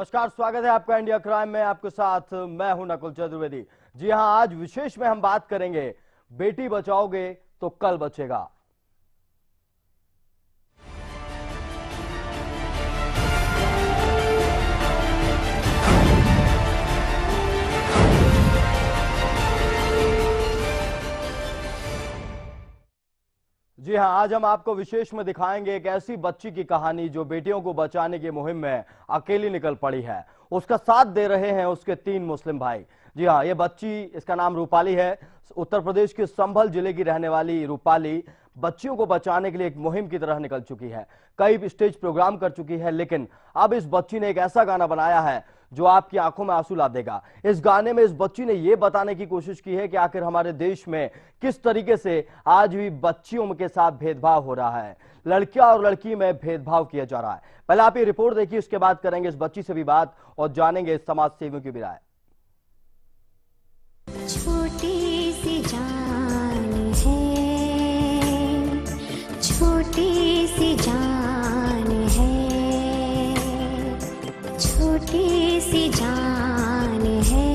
नमस्कार, स्वागत है आपका इंडिया क्राइम में। आपके साथ मैं हूं नकुल चतुर्वेदी। जी हां, आज विशेष में हम बात करेंगे बेटी बचाओगे तो कल बचेगा। जी हां, आज हम आपको विशेष में दिखाएंगे एक ऐसी बच्ची की कहानी जो बेटियों को बचाने की मुहिम में अकेली निकल पड़ी है। उसका साथ दे रहे हैं उसके 3 मुस्लिम भाई। जी हां, ये बच्ची, इसका नाम रूपाली है। उत्तर प्रदेश के संभल जिले की रहने वाली रूपाली बच्चियों को बचाने के लिए एक मुहिम की तरह निकल चुकी है। कई स्टेज प्रोग्राम कर चुकी है, लेकिन अब इस बच्ची ने एक ऐसा गाना बनाया है जो आपकी आंखों में आंसू ला देगा। इस गाने में इस बच्ची ने यह बताने की कोशिश की है कि आखिर हमारे देश में किस तरीके से आज भी बच्चियों के साथ भेदभाव हो रहा है, लड़कियां और लड़की में भेदभाव किया जा रहा है। पहले आप ये रिपोर्ट देखिए, उसके बाद करेंगे इस बच्ची से भी बात और जानेंगे समाज सेवियों की भी राय। छोटी सी जान है, छोटी सी जान है, छोटी सी जान है,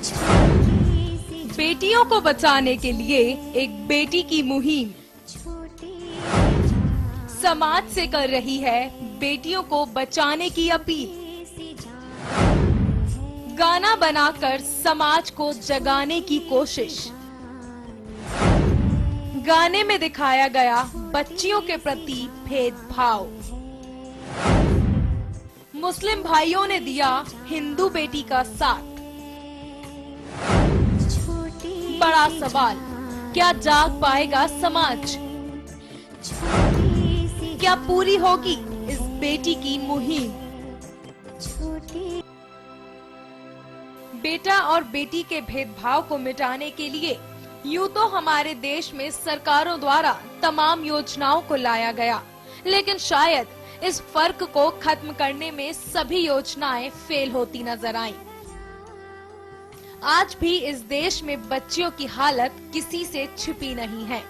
छोटी सी बेटियों को बचाने के लिए एक बेटी की मुहिम समाज से कर रही है बेटियों को बचाने की अपील। गाना बनाकर समाज को जगाने की कोशिश। गाने में दिखाया गया बच्चियों के प्रति भेदभाव। मुस्लिम भाइयों ने दिया हिंदू बेटी का साथ। बड़ा सवाल, क्या जाग पाएगा समाज? क्या पूरी होगी इस बेटी की मुहिम? बेटा और बेटी के भेदभाव को मिटाने के लिए यूं तो हमारे देश में सरकारों द्वारा तमाम योजनाओं को लाया गया, लेकिन शायद इस फर्क को खत्म करने में सभी योजनाएं फेल होती नजर आईं। आज भी इस देश में बच्चियों की हालत किसी से छिपी नहीं है।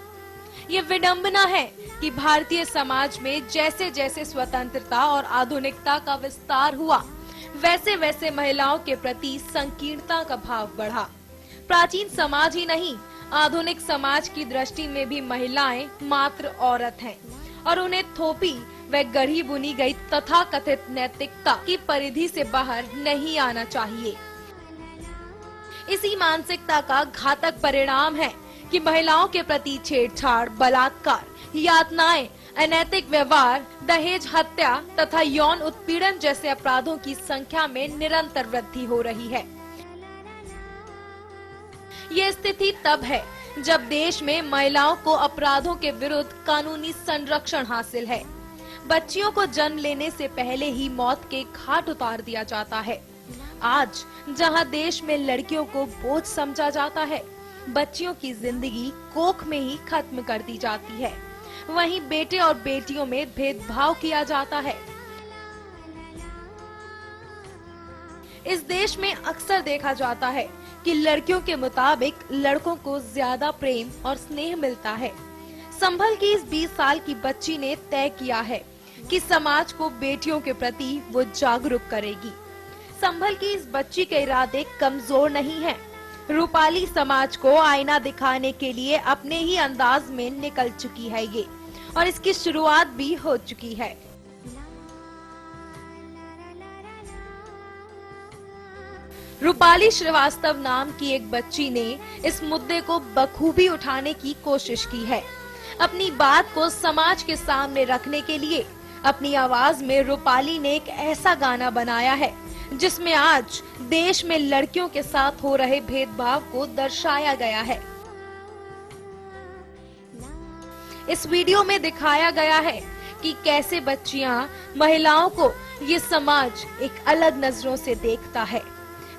ये विडंबना है कि भारतीय समाज में जैसे जैसे स्वतंत्रता और आधुनिकता का विस्तार हुआ, वैसे वैसे महिलाओं के प्रति संकीर्णता का भाव बढ़ा। प्राचीन समाज ही नहीं, आधुनिक समाज की दृष्टि में भी महिलाएं मात्र औरत हैं और उन्हें थोपी व गढ़ी बुनी गई तथाकथित नैतिकता की परिधि से बाहर नहीं आना चाहिए। इसी मानसिकता का घातक परिणाम है कि महिलाओं के प्रति छेड़छाड़, बलात्कार, यातनाएं, अनैतिक व्यवहार, दहेज हत्या तथा यौन उत्पीड़न जैसे अपराधों की संख्या में निरंतर वृद्धि हो रही है। ये स्थिति तब है जब देश में महिलाओं को अपराधों के विरुद्ध कानूनी संरक्षण हासिल है। बच्चियों को जन्म लेने से पहले ही मौत के घाट उतार दिया जाता है। आज जहां देश में लड़कियों को बोझ समझा जाता है, बच्चियों की जिंदगी कोख में ही खत्म कर दी जाती है। वहीं बेटे और बेटियों में भेदभाव किया जाता है। इस देश में अक्सर देखा जाता है कि लड़कियों के मुताबिक लड़कों को ज्यादा प्रेम और स्नेह मिलता है। संभल की इस 20 साल की बच्ची ने तय किया है कि समाज को बेटियों के प्रति वो जागरूक करेगी। संभल की इस बच्ची के इरादे कमजोर नहीं हैं। रूपाली समाज को आईना दिखाने के लिए अपने ही अंदाज में निकल चुकी है ये, और इसकी शुरुआत भी हो चुकी है। रूपाली श्रीवास्तव नाम की एक बच्ची ने इस मुद्दे को बखूबी उठाने की कोशिश की है। अपनी बात को समाज के सामने रखने के लिए अपनी आवाज में रूपाली ने एक ऐसा गाना बनाया है जिसमें आज देश में लड़कियों के साथ हो रहे भेदभाव को दर्शाया गया है। इस वीडियो में दिखाया गया है कि कैसे बच्चियां, महिलाओं को ये समाज एक अलग नजरों से देखता है।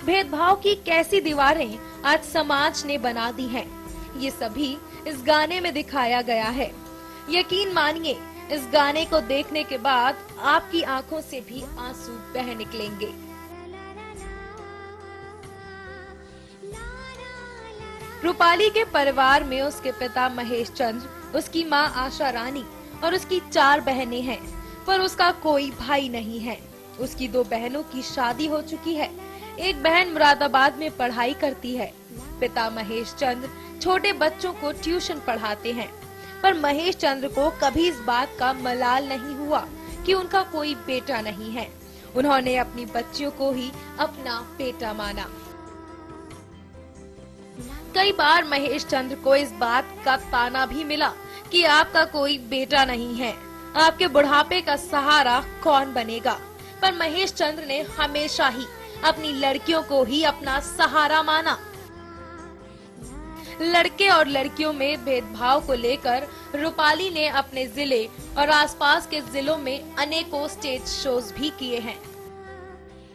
भेदभाव की कैसी दीवारें आज समाज ने बना दी हैं, ये सभी इस गाने में दिखाया गया है। यकीन मानिए, इस गाने को देखने के बाद आपकी आंखों से भी आंसू बह निकलेंगे। रूपाली के परिवार में उसके पिता महेश चंद्र, उसकी मां आशा रानी और उसकी 4 बहनें हैं, पर उसका कोई भाई नहीं है। उसकी 2 बहनों की शादी हो चुकी है। एक बहन मुरादाबाद में पढ़ाई करती है। पिता महेश चंद्र छोटे बच्चों को ट्यूशन पढ़ाते हैं, पर महेश चंद्र को कभी इस बात का मलाल नहीं हुआ कि उनका कोई बेटा नहीं है। उन्होंने अपनी बच्चियों को ही अपना बेटा माना। कई बार महेश चंद्र को इस बात का ताना भी मिला कि आपका कोई बेटा नहीं है, आपके बुढ़ापे का सहारा कौन बनेगा। पर महेश चंद्र ने हमेशा ही अपनी लड़कियों को ही अपना सहारा माना। लड़के और लड़कियों में भेदभाव को लेकर रूपाली ने अपने जिले और आसपास के जिलों में अनेकों स्टेज शोज भी किए हैं।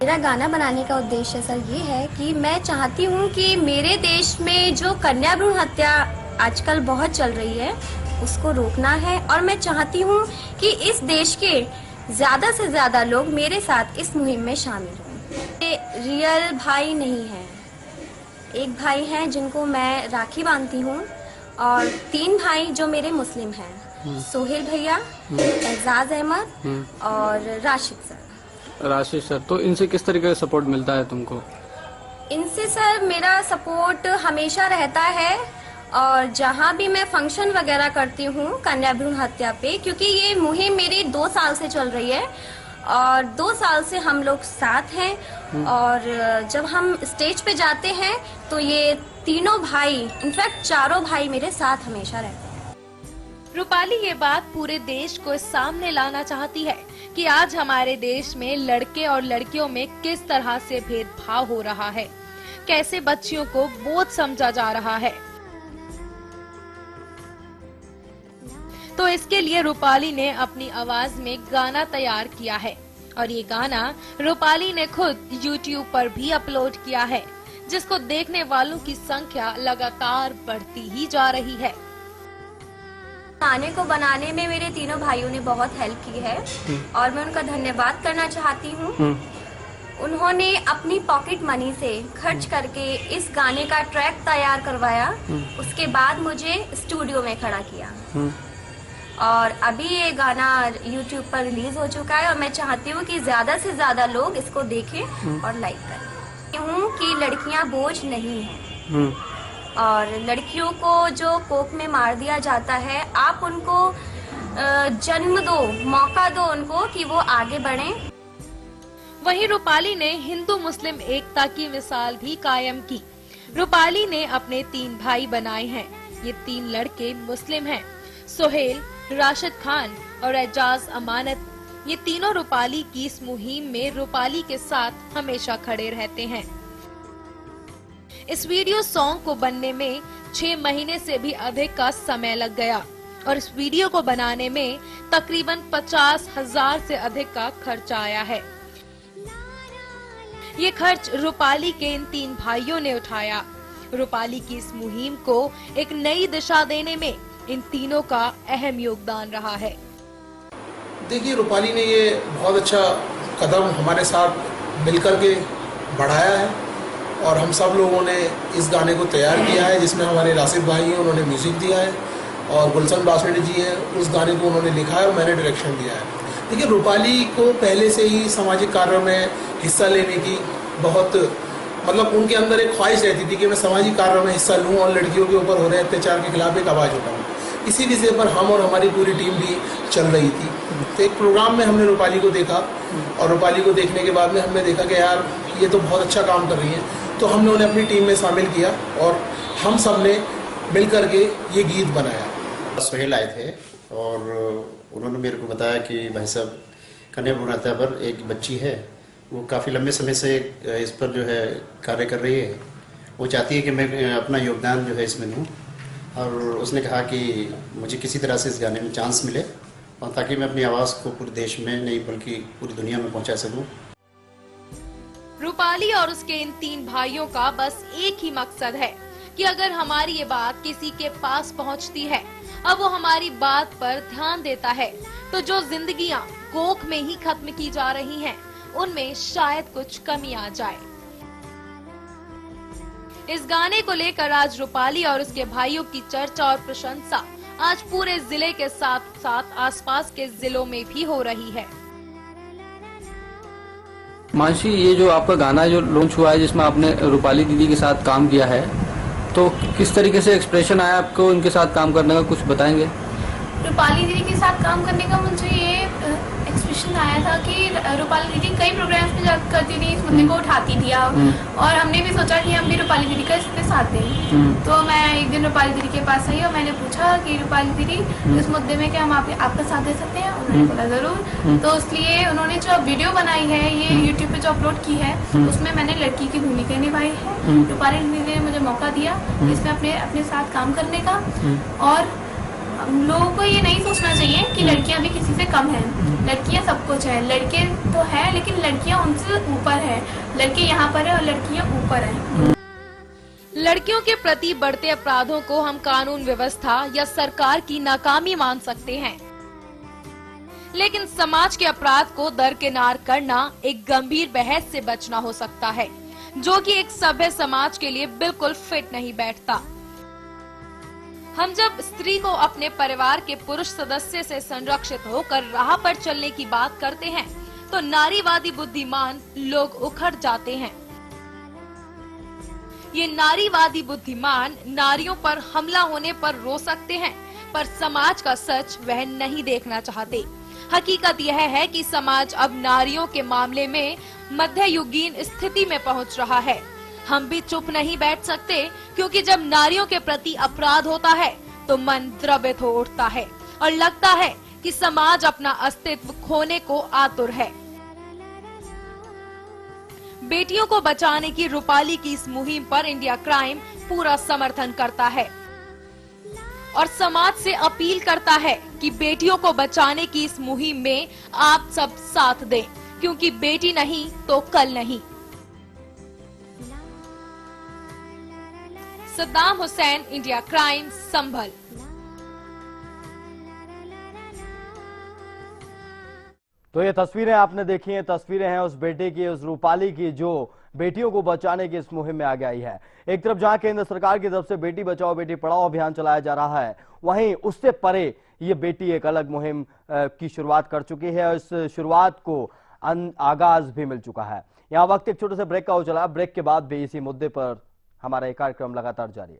मेरा गाना बनाने का उद्देश्य सर ये है कि मैं चाहती हूँ कि मेरे देश में जो कन्या भ्रूण हत्या आजकल बहुत चल रही है उसको रोकना है, और मैं चाहती हूँ कि इस देश के ज्यादा से ज्यादा लोग मेरे साथ इस मुहिम में शामिल हों। ये रियल भाई नहीं है, एक भाई है जिनको मैं राखी बांधती हूँ, और 3 भाई जो मेरे मुस्लिम हैं, सोहेल भैया, एजाज अहमद और राशिद सर। राशिद सर, तो इनसे किस तरीके का सपोर्ट मिलता है तुमको? इनसे सर मेरा सपोर्ट हमेशा रहता है, और जहाँ भी मैं फंक्शन वगैरह करती हूँ कन्या भ्रूण हत्या पे, क्योंकि ये मुहिम मेरी 2 साल से चल रही है और 2 साल से हम लोग साथ हैं, और जब हम स्टेज पे जाते हैं तो ये तीनों भाई, इनफैक्ट 4 भाई मेरे साथ हमेशा रहते हैं। रूपाली ये बात पूरे देश को सामने लाना चाहती है कि आज हमारे देश में लड़के और लड़कियों में किस तरह से भेदभाव हो रहा है, कैसे बच्चियों को बोझ समझा जा रहा है। तो इसके लिए रूपाली ने अपनी आवाज में गाना तैयार किया है, और ये गाना रूपाली ने खुद YouTube पर भी अपलोड किया है, जिसको देखने वालों की संख्या लगातार बढ़ती ही जा रही है। गाने को बनाने में मेरे तीनों भाइयों ने बहुत हेल्प की है, और मैं उनका धन्यवाद करना चाहती हूँ। उन्होंने अपनी पॉकेट मनी से खर्च करके इस गाने का ट्रैक तैयार करवाया, उसके बाद मुझे स्टूडियो में खड़ा किया, और अभी ये गाना YouTube पर रिलीज हो चुका है, और मैं चाहती हूँ कि ज्यादा से ज्यादा लोग इसको देखें और लाइक करें। हूँ कि लड़कियाँ बोझ नहीं हैं, और लड़कियों को जो कोख में मार दिया जाता है, आप उनको जन्म दो, मौका दो उनको कि वो आगे बढ़ें। वहीं रूपाली ने हिंदू मुस्लिम एकता की मिसाल भी कायम की। रूपाली ने अपने 3 भाई बनाए हैं। ये 3 लड़के मुस्लिम हैं, सोहेल, राशिद खान और एजाज अमानत। ये तीनों रूपाली की इस मुहिम में रूपाली के साथ हमेशा खड़े रहते हैं। इस वीडियो सॉन्ग को बनने में 6 महीने से भी अधिक का समय लग गया, और इस वीडियो को बनाने में तकरीबन 50,000 से अधिक का खर्च आया है। ये खर्च रूपाली के इन 3 भाइयों ने उठाया। रूपाली की इस मुहिम को एक नई दिशा देने में इन तीनों का अहम योगदान रहा है। देखिए, रूपाली ने ये बहुत अच्छा कदम हमारे साथ मिलकर के बढ़ाया है, और हम सब लोगों ने इस गाने को तैयार किया है, जिसमें हमारे राशिद भाई हैं, उन्होंने म्यूज़िक दिया है, और गुलशन बासनेडी जी हैं, उस गाने को उन्होंने लिखा है और मैंने डायरेक्शन दिया है। देखिए, रूपाली को पहले से ही सामाजिक कार्यों में हिस्सा लेने की बहुत उनके अंदर एक ख्वाहिश रहती थी कि मैं सामाजिक कार्यों में हिस्सा लूँ और लड़कियों के ऊपर हो रहे अत्याचार के खिलाफ एक आवाज़ उठाऊँ। इसी विषय पर हम और हमारी पूरी टीम भी चल रही थी। तो एक प्रोग्राम में हमने रूपाली को देखा, और रूपाली को देखने के बाद में हमने देखा कि यार ये तो बहुत अच्छा काम कर रही है, तो हमने उन्हें अपनी टीम में शामिल किया, और हम सब ने मिल करके ये गीत बनाया। सोहेल आए थे और उन्होंने मेरे को बताया कि भाई साहब, कन्या भ्रूण हत्या पर एक बच्ची है, वो काफ़ी लंबे समय से इस पर जो है कार्य कर रही है। वो चाहती है कि मैं अपना योगदान जो है इसमें दूँ, और उसने कहा कि मुझे किसी तरह से इस गाने में चांस मिले, और ताकि मैं अपनी आवाज़ को पूरे देश में नहीं बल्कि पूरी दुनिया में पहुंचा सकूं। रूपाली और उसके इन 3 भाइयों का बस एक ही मकसद है कि अगर हमारी ये बात किसी के पास पहुंचती है, अब वो हमारी बात पर ध्यान देता है, तो जो जिंदगियां कोख में ही खत्म की जा रही हैं, उनमें शायद कुछ कमी आ जाए। इस गाने को लेकर आज रूपाली और उसके भाइयों की चर्चा और प्रशंसा आज पूरे जिले के साथ साथ आसपास के जिलों में भी हो रही है। मानसी, ये जो आपका गाना जो लॉन्च हुआ है जिसमें आपने रूपाली दीदी के साथ काम किया है, तो किस तरीके से एक्सप्रेशन आया आपको उनके साथ काम करने का, कुछ बताएंगे? रूपाली दीदी के साथ काम करने का मुझे ये एक्सप्रेशन आया था कि रूपाली दीदी कई प्रोग्राम्स में जाकर करती थी, इस मुद्दे को उठाती थी और हमने भी सोचा कि हम भी रूपाली दीदी का इसमें साथ दें। तो मैं एक दिन रूपाली दीदी के पास आई और मैंने पूछा कि रूपाली दीदी इस मुद्दे में क्या हम आपका साथ दे सकते हैं? उन्होंने बोला जरूर। तो इसलिए उन्होंने जो वीडियो बनाई है ये यूट्यूब पे जो अपलोड की है उसमें मैंने लड़की की भूमिका निभाई है। रूपाली दीदी ने मुझे मौका दिया इसमें अपने साथ काम करने का। और हम लोगों को ये नहीं सोचना चाहिए कि लड़कियां भी किसी से कम हैं। लड़कियां सब कुछ है, लड़के तो है लेकिन लड़कियां उनसे ऊपर है। लड़के यहाँ पर है और लड़कियां ऊपर है। लड़कियों के प्रति बढ़ते अपराधों को हम कानून व्यवस्था या सरकार की नाकामी मान सकते हैं, लेकिन समाज के अपराध को दरकिनार करना एक गंभीर बहस से बचना हो सकता है, जो कि एक सभ्य समाज के लिए बिल्कुल फिट नहीं बैठता। हम जब स्त्री को अपने परिवार के पुरुष सदस्य से संरक्षित होकर राह पर चलने की बात करते हैं, तो नारीवादी बुद्धिमान लोग उखड़ जाते हैं। ये नारीवादी बुद्धिमान नारियों पर हमला होने पर रो सकते हैं, पर समाज का सच वह नहीं देखना चाहते। हकीकत यह है कि समाज अब नारियों के मामले में मध्ययुगीन स्थिति में पहुंच रहा है। हम भी चुप नहीं बैठ सकते, क्योंकि जब नारियों के प्रति अपराध होता है तो मन द्रवित हो उठता है और लगता है कि समाज अपना अस्तित्व खोने को आतुर है। बेटियों को बचाने की रूपाली की इस मुहिम पर इंडिया क्राइम पूरा समर्थन करता है और समाज से अपील करता है कि बेटियों को बचाने की इस मुहिम में आप सब साथ दें, क्योंकि बेटी नहीं तो कल नहीं। सद्दाम हुसैन, इंडिया क्राइम, संभल। तो ये तस्वीरें आपने देखी हैं, तस्वीरें हैं उस बेटे की, उस रूपाली की, जो बेटियों को बचाने की इस मुहिम में आगे आई है। एक तरफ जहां केंद्र सरकार की तरफ से बेटी बचाओ बेटी पढ़ाओ अभियान चलाया जा रहा है, वहीं उससे परे ये बेटी एक अलग मुहिम की शुरुआत कर चुकी है और इस शुरुआत को आगाज भी मिल चुका है। यहाँ वक्त एक छोटे से ब्रेक का हो चला। ब्रेक के बाद भी इसी मुद्दे पर हमारा ये कार्यक्रम लगातार जारी है।